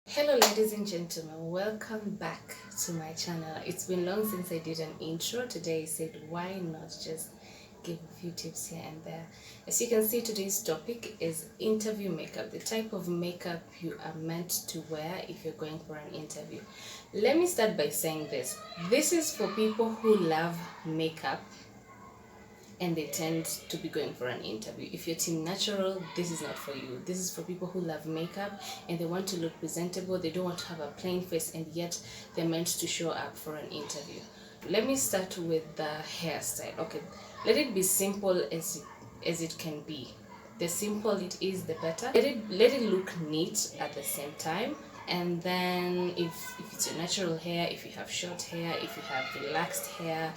Hello ladies and gentlemen, welcome back to my channel. It's been long since I did an intro. Today I said why not just give a few tips here and there. As you can see, today's topic is interview makeup, the type of makeup you are meant to wear if you're going for an interview. Let me start by saying this is for people who love makeup and they tend to be going for an interview. If you're team natural, this is not for you. This is for people who love makeup and they want to look presentable. They don't want to have a plain face and yet they're meant to show up for an interview. Let me start with the hairstyle. Okay, let it be simple as it can be. The simple it is, the better. Let it look neat at the same time. And then if it's your natural hair, if you have short hair, if you have relaxed hair,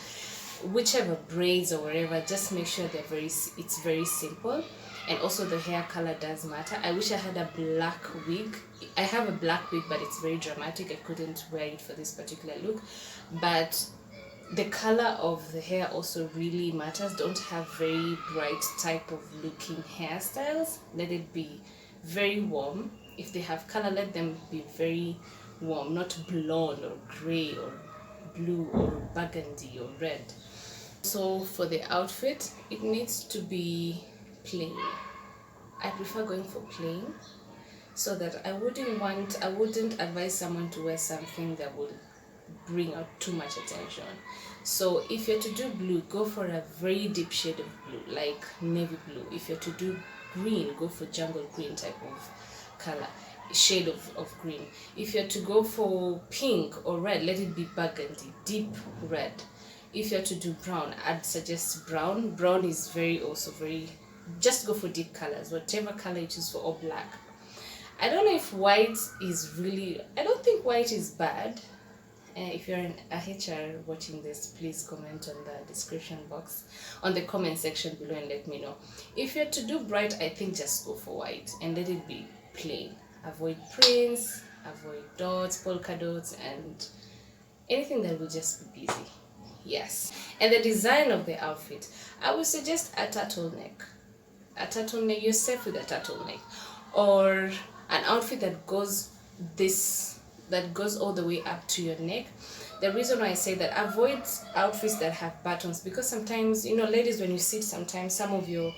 whichever braids or whatever, just make sure it's very simple. And also the hair color does matter. I wish I had a black wig. I have a black wig, but it's very dramatic. I couldn't wear it for this particular look, but the color of the hair also really matters. Don't have very bright type of looking hairstyles. Let it be very warm. If they have color, let them be very warm, not blonde or gray or blue or burgundy or red. So for the outfit, it needs to be plain. I prefer going for plain so that I wouldn't advise someone to wear something that will bring out too much attention. So if you're to do blue, go for a very deep shade of blue, like navy blue. If you're to do green, go for jungle green type of color, shade of green. If you're to go for pink or red, let it be burgundy, deep red. If you're to do brown, I'd suggest brown. Brown is also very, just go for deep colors, whatever color you choose for, or black. I don't know if white is really, I don't think white is bad. If you're a HR watching this, please comment on the description box, on the comment section below, and let me know. If you're to do bright, I think just go for white and let it be plain. Avoid prints, avoid dots, polka dots, and anything that will just be busy. Yes. And the design of the outfit, I would suggest a turtleneck. You're safe with a turtleneck, or an outfit that goes all the way up to your neck. The reason why I say that, avoid outfits that have buttons, because sometimes, ladies, when you sit, sometimes some of your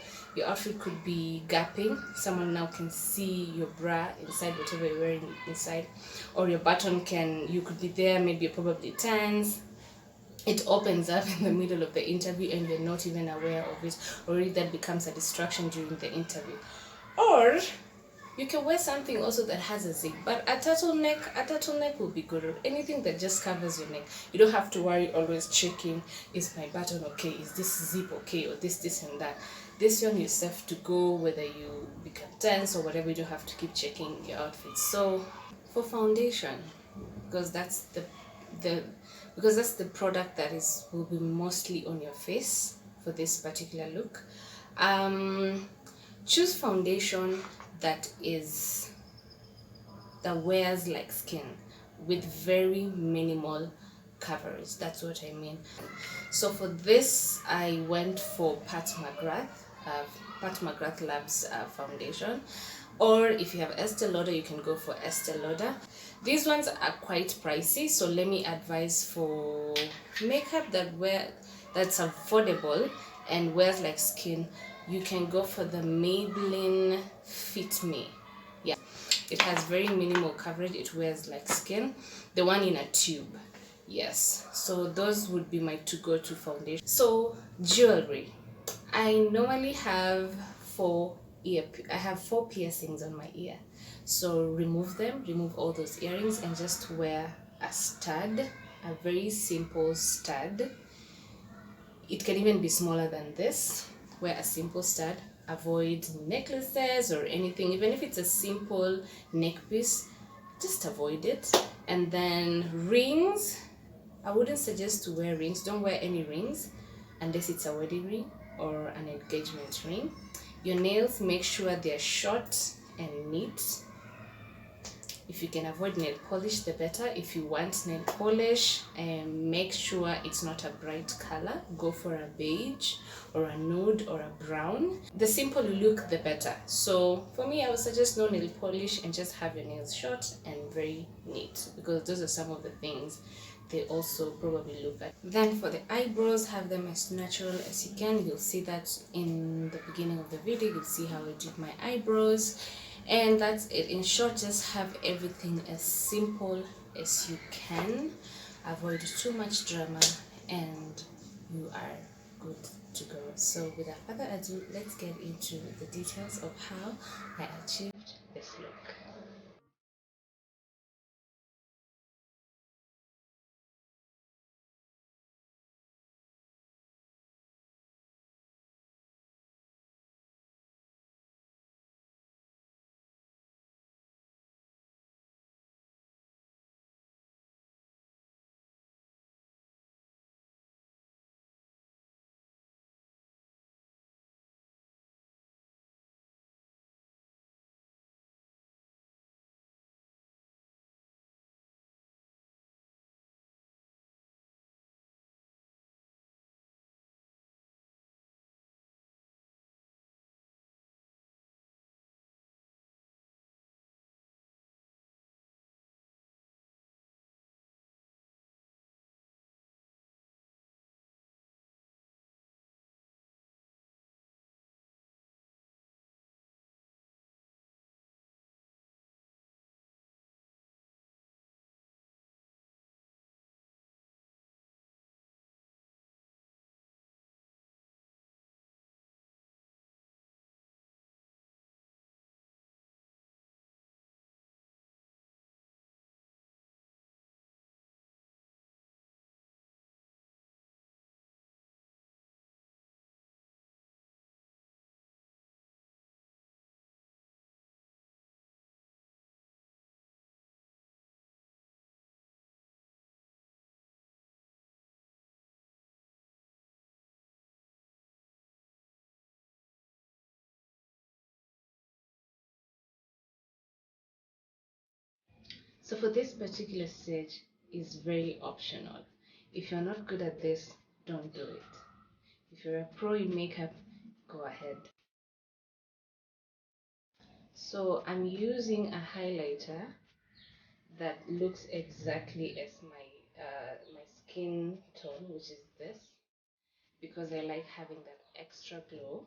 outfit could be gapping. Someone now can see your bra inside, whatever you're wearing inside, or your button you could be there, maybe you're probably tense. It opens up in the middle of the interview and you're not even aware of it. Already that becomes a distraction during the interview. Or you can wear something also that has a zip, but a turtleneck will be good, or anything that just covers your neck. You don't have to worry always checking, is my button okay, is this zip okay, or this and that. This one you have to go, whether you become tense or whatever, you don't have to keep checking your outfit. So for foundation, because that's the product that will be mostly on your face for this particular look, choose foundation that wears like skin with very minimal coverage. That's what I mean. So for this, I went for Pat McGrath Labs foundation, or if you have Estee Lauder, you can go for Estee Lauder. These ones are quite pricey, so let me advise for makeup that's affordable and wears like skin. You can go for the Maybelline Fit Me. Yeah, it has very minimal coverage. It wears like skin. The one in a tube. Yes, so those would be my to-go-to foundation. So jewelry, I normally have four piercings on my ear. So remove all those earrings, and just wear a stud, a very simple stud. It can even be smaller than this. Wear a simple stud. Avoid necklaces or anything, even if it's a simple neck piece, just avoid it. And then rings, I wouldn't suggest to wear rings. Don't wear any rings unless it's a wedding ring or an engagement ring. Your nails, make sure they're short and neat. If you can avoid nail polish, the better. If you want nail polish, make sure it's not a bright color. Go for a beige or a nude or a brown. The simpler you look, the better. So for me, I would suggest no nail polish and just have your nails short and very neat, because those are some of the things they also probably look at. Then for the eyebrows, have them as natural as you can. You'll see that in the beginning of the video. You'll see how I did my eyebrows, and that's it. In short, just have everything as simple as you can. Avoid too much drama and you are good to go. So without further ado, let's get into the details of how I achieved this look. So for this particular stage is very optional. If you're not good at this, don't do it. If you're a pro in makeup, go ahead. So I'm using a highlighter that looks exactly as my skin tone, which is this, because I like having that extra glow.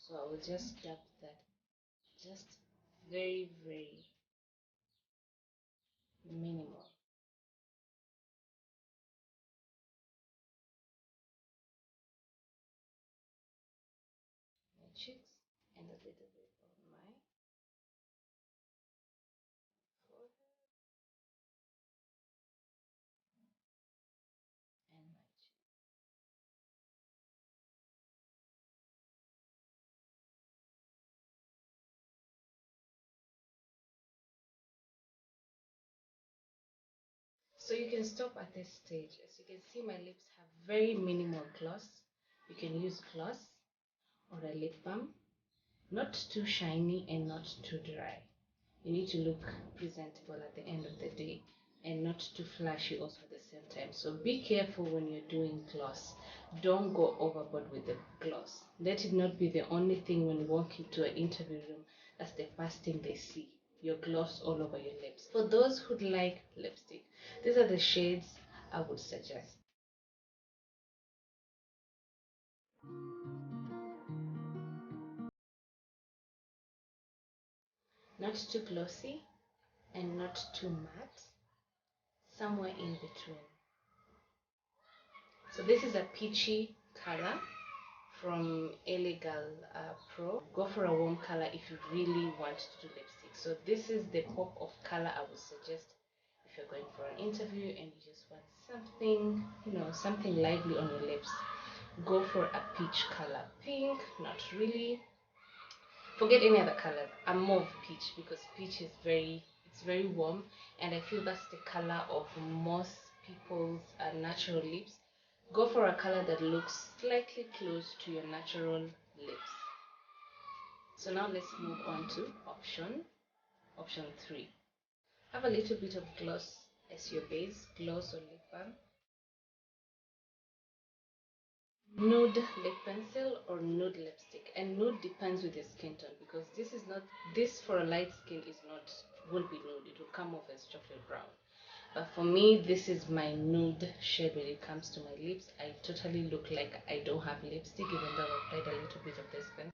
So I will just dab that just very minimal my cheeks and a little bit on my forehead and my chin. So you can stop at this stage. As you can see, my lips have very minimal gloss. You can use gloss or a lip balm. Not too shiny and not too dry. You need to look presentable at the end of the day and not too flashy also at the same time. So be careful when you're doing gloss. Don't go overboard with the gloss. Let it not be the only thing when you walk into an interview room. That's the first thing they see. Your gloss all over your lips. For those who'd like lipstick, these are the shades I would suggest. Not too glossy and not too matte. Somewhere in between. So this is a peachy color from Illegal Pro. Go for a warm color if you really want to do lipstick. So this is the pop of color I would suggest if you're going for an interview and you just want something, something lively on your lips. Go for a peach color. Pink, not really. Forget any other colors. I'm more of peach because peach is it's very warm, and I feel that's the color of most people's natural lips. Go for a color that looks slightly close to your natural lips. So now let's move on to Option 3. Have a little bit of gloss as your base, gloss or lip balm. Nude lip pencil or nude lipstick, and nude depends with your skin tone, because this for a light skin is not, won't be nude, it will come off as chocolate brown. But for me, this is my nude shade when it comes to my lips. I totally look like I don't have lipstick, even though I've applied a little bit of this pencil.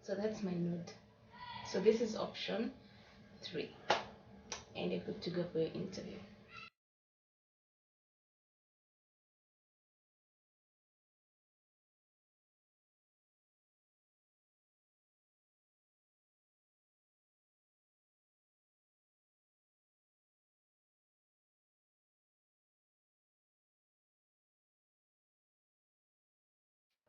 So that's my nude. So this is option 3, and you're good to go for your interview.